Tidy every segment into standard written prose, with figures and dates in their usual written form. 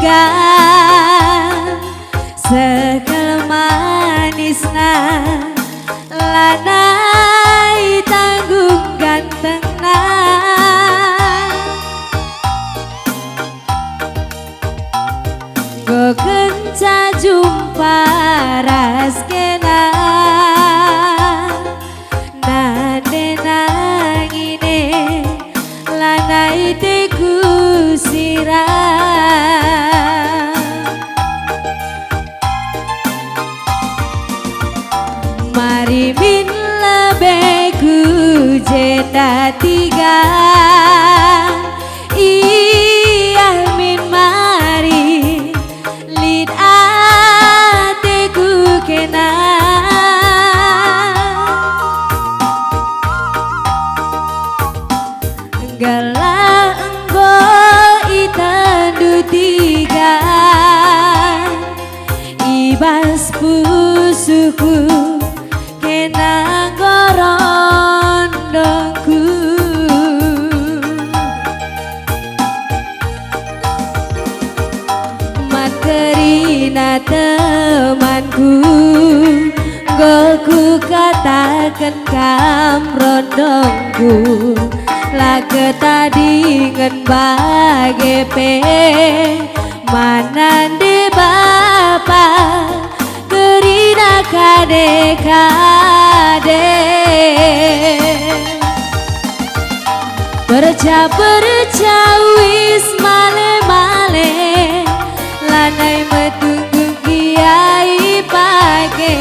tiga sekel manisna lanai tanggung gantengna go kenca jumpa raskena nane nangine lanai teku sirah mari min lebeku jeda tiga iya min mari lid ateku kena gala enggo itandu tiga ibas pusuku kena gorondongku materina temanku goku katakan kamrondongku lage tadi ngen bagepe manande bapa gerina kade kade berja wis male male lanai metunggu kiai pake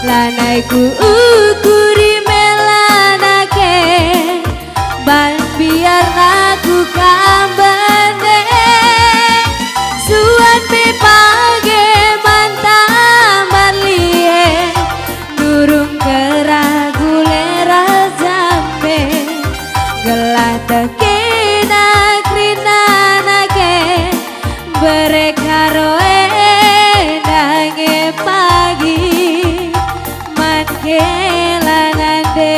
lanai ku ukuri melanake ban biar aku kambane suan pipage mantambar liye durung keragulera jambe gelah tekena krinanake berekaroe nange pagi manke lanande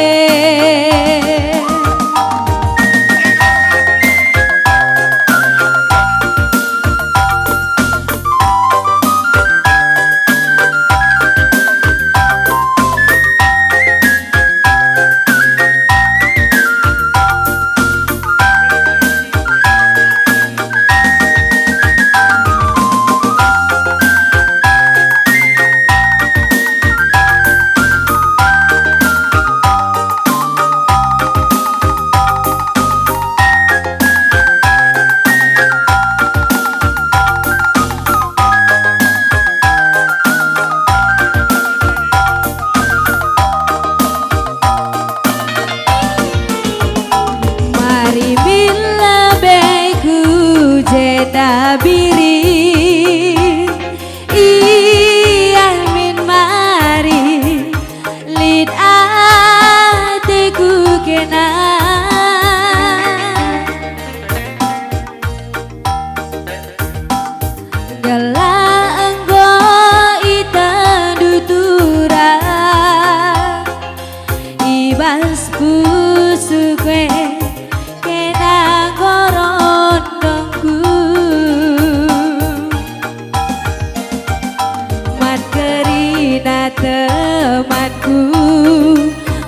biri iya min mari lid ateku kena gala enggo itandu tura ibas pusukwe kena gorondongku temanku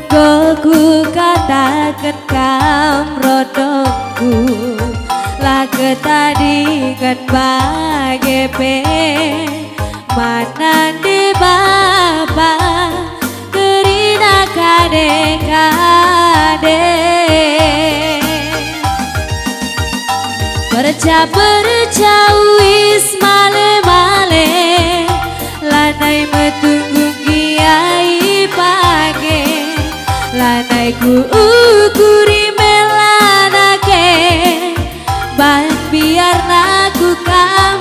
goku katakan kamrodongku lage tadi kan bagepe manande bapa gerina kade kade berja wis male male lanai metunggu kiai pake lanai ku ukuri melanake ban biar naku kam